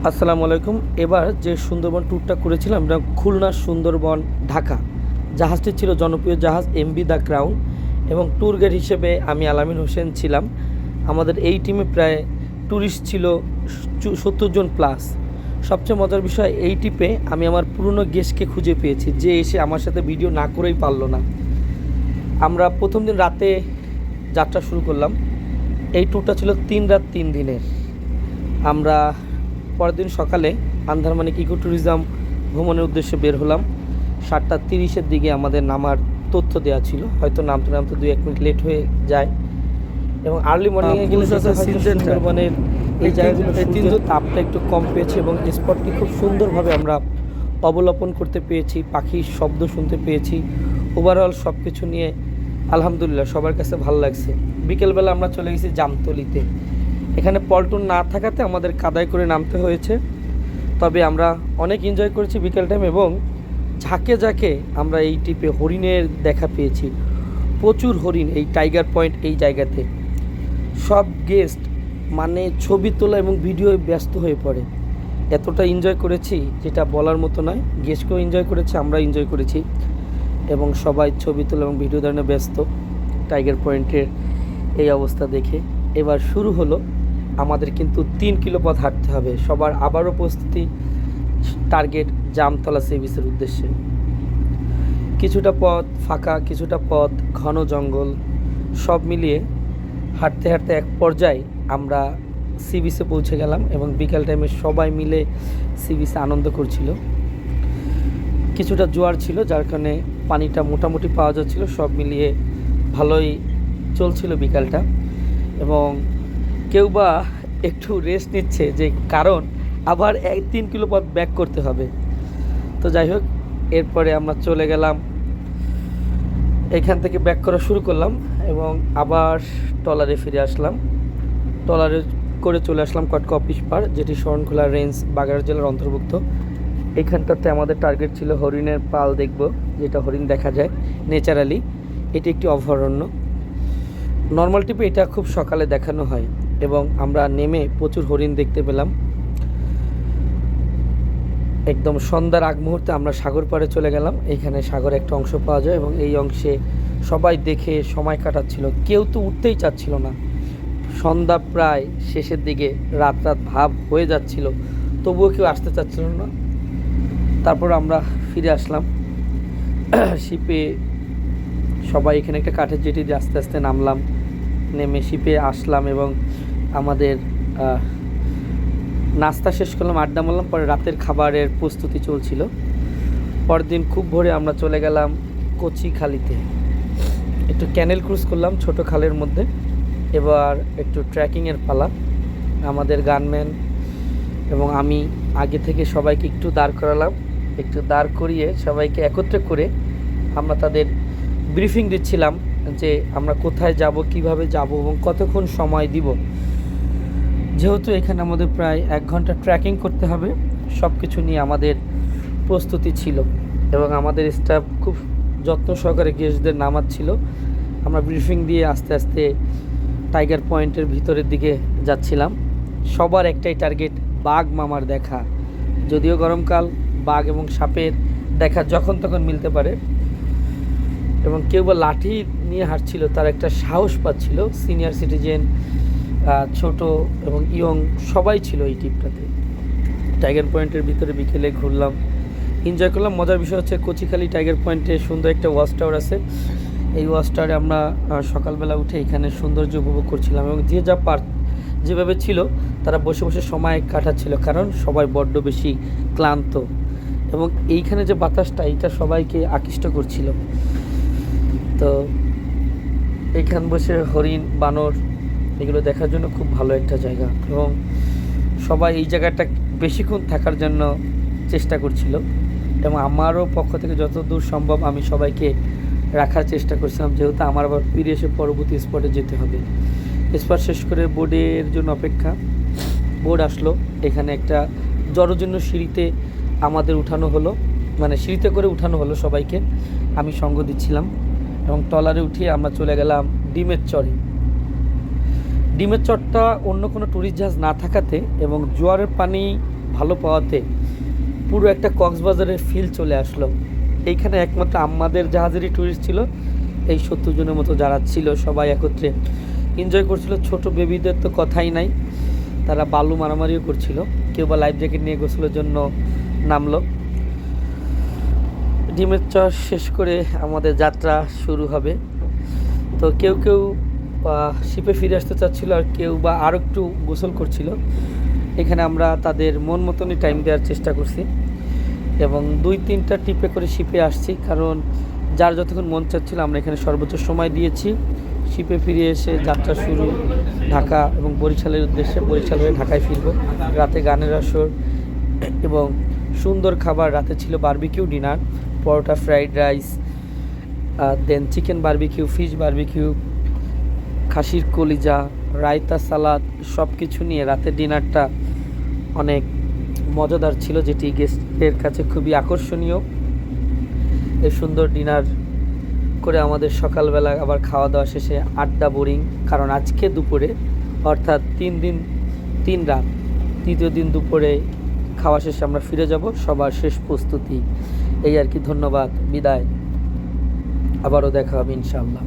আসসালামু আলাইকুম। এবার যে সুন্দরবন ট্যুরটা করেছিলাম এটা খুলনা সুন্দরবন ঢাকা। জাহাজটি ছিল জনপ্রিয় জাহাজ এমভি দ্য ক্রাউন এবং ট্যুর গাইড হিসেবে আমি আলামিন হোসেন ছিলাম। আমাদের এই টিমে প্রায় ট্যুরিস্ট ছিল 70 জন প্লাস। সবচেয়ে মজার বিষয় এই ট্রিপে আমি আমার পুরনো গেস্টকে খুঁজে পেয়েছি, যে এসে আমার সাথে ভিডিও না করেই পারলো না। আমরা প্রথম দিন রাতে যাত্রা শুরু করলাম। এই ট্যুরটা ছিল 3 রাত 3 দিনের। আমরা পরের দিন সকালে আন্দারমানিক ইকো ট্যুরিজম ভ্রমণের উদ্দেশ্যে বের হলাম। 7:30-এর দিকে আমাদের নামার তথ্য দেওয়া ছিল, হয়তো নামতে নামতে 2-1 মিনিট লেট হয়ে যায় এবং আর্লি মর্নিংয়ে গেলে সুন্দরবনের এই জায়গাগুলো সূর্যের তাপটা একটু কম পেয়েছে এবং স্পটটি খুব সুন্দরভাবে আমরা অবলোকন করতে পেরেছি, পাখির শব্দ শুনতে পেয়েছি। ওভারঅল সব কিছু নিয়ে আলহামদুলিল্লাহ সবার কাছে ভালো লাগছে। বিকেলবেলা আমরা চলে গেছি জামতলিতে। এখানে পল্টন না থাকাতে আমাদের কাদায় করে নামতে হয়েছে, তবে আমরা অনেক এনজয় করেছি বিকেল টাইম এবং ঝাঁকে ঝাঁকে আমরা এই ট্রিপে হরিণের দেখা পেয়েছি। প্রচুর হরিণ এই টাইগার পয়েন্ট এই জায়গাতে। সব গেস্ট মানে ছবি তোলা এবং ভিডিওয় ব্যস্ত হয়ে পড়ে। এতটা এনজয় করেছি যেটা বলার মতো নয়। গেস্টকেও এনজয় করেছে, আমরা এনজয় করেছি এবং সবাই ছবি তোলা এবং ভিডিও ধারণে ব্যস্ত টাইগার পয়েন্টের এই অবস্থা দেখে। এবার শুরু হলো আমাদের, কিন্তু 3 কিলো পথ হাঁটতে হবে। সবার আবারও প্রস্তুতি, টার্গেট জামতলা সি বিচের উদ্দেশ্যে। কিছুটা পথ ফাঁকা, কিছুটা পথ ঘন জঙ্গল, সব মিলিয়ে হাঁটতে হাঁটতে এক পর্যায়ে আমরা সি বিচে পৌঁছে গেলাম এবং বিকেল টাইমে সবাই মিলে সি বিচে আনন্দ করছিল। কিছুটা জোয়ার ছিল যার কারণে পানিটা মোটামুটি পাওয়া যাচ্ছিল। সব মিলিয়ে ভালোই চলছিল বিকালটা এবং কেউ বা একটু রেস্ট নিচ্ছে, যে কারণ আবার 3 কিলো পথ ব্যাক করতে হবে। তো যাই হোক, এরপরে আমরা চলে গেলাম, এখান থেকে ব্যাক করা শুরু করলাম এবং আবার ট্রলারে ফিরে আসলাম। ট্রলারে করে চলে আসলাম কটকা অফিস পার, যেটি শরণখোলা রেঞ্জ বাগেরহাট জেলার অন্তর্ভুক্ত। এখানটাতে আমাদের টার্গেট ছিল হরিণের পাল দেখব, যেটা হরিণ দেখা যায় ন্যাচারালি। এটি একটি অভয়ারণ্য। নর্মাল টিপে এটা খুব সকালে দেখানো হয় এবং আমরা নেমে প্রচুর হরিণ দেখতে পেলাম। একদম সন্ধ্যার আগ মুহূর্তে আমরা সাগর পাড়ে চলে গেলাম। এইখানে সাগর একটা অংশ পাওয়া যায় এবং এই অংশে সবাই দেখে সময় কাটাচ্ছিল। কেউ তো উঠতেই চাচ্ছিল না। সন্ধ্যা প্রায় শেষের দিকে, রাত রাত ভাব হয়ে যাচ্ছিল, তবুও কেউ আসতে চাচ্ছিল না। তারপর আমরা ফিরে আসলাম শিপে। সবাই এখানে একটা কাঠের জেটি দিয়ে আস্তে আস্তে নামলাম, নেমে শিপে আসলাম এবং আমাদের নাস্তা শেষ করলাম, আড্ডা মারলাম। পরে রাতের খাবারের প্রস্তুতি চলছিল। পরদিন খুব ভোরে আমরা চলে গেলাম কচিখালিতে। একটু ক্যানেল ক্রুজ করলাম ছোট খালের মধ্যে। এবার একটু ট্রেকিংয়ের পালা। আমাদের গানম্যান এবং আমি আগে থেকে সবাইকে একটু দাঁড় করালাম। একটু দাঁড় করিয়ে সবাইকে একত্রে করে আমরা তাদের ব্রিফিং দিচ্ছিলাম যে আমরা কোথায় যাব, কিভাবে যাব এবং কতক্ষণ সময় দিব। যেহেতু এখানে আমাদের প্রায় 1 ঘন্টা ট্রেকিং করতে হবে, সব কিছু নিয়ে আমাদের প্রস্তুতি ছিল এবং আমাদের স্টাফ খুব যত্ন সহকারে গেস্টদের নামাচ্ছিল। আমরা ব্রিফিং দিয়ে আস্তে আস্তে টাইগার পয়েন্টের ভিতরের দিকে যাচ্ছিলাম। সবার একটাই টার্গেট, বাঘ মামার দেখা। যদিও গরমকাল, বাঘ এবং সাপের দেখা যখন তখন মিলতে পারে এবং কেউ বা লাঠি নিয়ে হাঁটছিল, তার একটা সাহস পাচ্ছিল। সিনিয়র সিটিজেন, ছোট এবং ইয়ং সবাই ছিল এই ট্রিপটাতে। টাইগার পয়েন্টের ভিতরে বিকেলে ঘুরলাম, এনজয় করলাম। মজার বিষয় হচ্ছে কচিখালি টাইগার পয়েন্টে সুন্দর একটা ওয়াচ টাওয়ার আছে। এই ওয়াচ টাওয়ারে আমরা সকালবেলা উঠে এখানে সৌন্দর্য উপভোগ করছিলাম এবং যে যা যেভাবে ছিল তারা বসে বসে সময় কাটাচ্ছিল, কারণ সবাই বড্ড বেশি ক্লান্ত এবং এইখানে যে বাতাসটা, এটা সবাইকে আকৃষ্ট করছিল। তো এইখান বসে হরিণ, বানর এগুলো দেখার জন্য খুব ভালো একটা জায়গা এবং সবাই এই জায়গাটা বেশিক্ষণ থাকার জন্য চেষ্টা করছিল এবং আমারও পক্ষ থেকে যতদূর সম্ভব আমি সবাইকে রাখার চেষ্টা করছিলাম, যেহেতু আমার আবার ফিরে এসে পরবর্তী স্পটে যেতে হবে। স্পট শেষ করে বোর্ডের জন্য অপেক্ষা। বোর্ড আসলো, এখানে একটা জরজন্য সিঁড়িতে আমাদের উঠানো হলো, মানে সিঁড়িতে করে উঠানো হলো সবাইকে। আমি সঙ্গ দিচ্ছিলাম এবং ট্রলারে উঠিয়ে আমরা চলে গেলাম ডিমের চরে। ডিমের চরটা অন্য কোনো ট্যুরিস্ট জাহাজ না থাকাতে এবং জোয়ারের পানি ভালো পাওয়াতে পুরো একটা কক্সবাজারের ফিল চলে আসলো। এইখানে একমাত্র আমাদের জাহাজেরই ট্যুরিস্ট ছিল, এই 70 জনের মতো যারা ছিল সবাই একত্রে এনজয় করছিল। ছোট বেবিদের তো কথাই নাই, তারা বালু মারামারিও করছিল, কেউ বা লাইফ জ্যাকেট নিয়ে গোসলের জন্য নামলো। ডিমের চর শেষ করে আমাদের যাত্রা শুরু হবে। তো কেউ কেউ শিপে ফিরে আসতে চাচ্ছিল, আর কেউ বা আরও একটু গোসল করছিল। এখানে আমরা তাদের মন মতনই টাইম দেওয়ার চেষ্টা করছি এবং 2-3টা ট্রিপে করে শিপে আসছি, কারণ যার যতক্ষণ মন চাচ্ছিল আমরা এখানে সর্বোচ্চ সময় দিয়েছি। শিপে ফিরে এসে যাত্রা শুরু ঢাকা এবং বরিশালের উদ্দেশ্যে। বরিশাল হয়ে ঢাকায় ফিরব। রাতে গানের আসর এবং সুন্দর খাবার। রাতে ছিল barbecue dinner, paratha, fried rice, then chicken barbecue, fish barbecue, খাসির কলিজা, রায়তা, সালাদ, সব কিছু নিয়ে রাতের ডিনারটা অনেক মজাদার ছিল, যেটি গেস্টের কাছে খুবই আকর্ষণীয়। এই সুন্দর ডিনার করে আমাদের সকালবেলা আবার খাওয়া দাওয়া শেষে আড্ডা, বোরিং। কারণ আজকে দুপুরে, অর্থাৎ 3 দিন 3 রাত, তৃতীয় দিন দুপুরে খাওয়া শেষে আমরা ফিরে যাব। সবার শেষ প্রস্তুতি এই আর কি। ধন্যবাদ, বিদায়, আবারও দেখা হবে ইনশাআল্লাহ।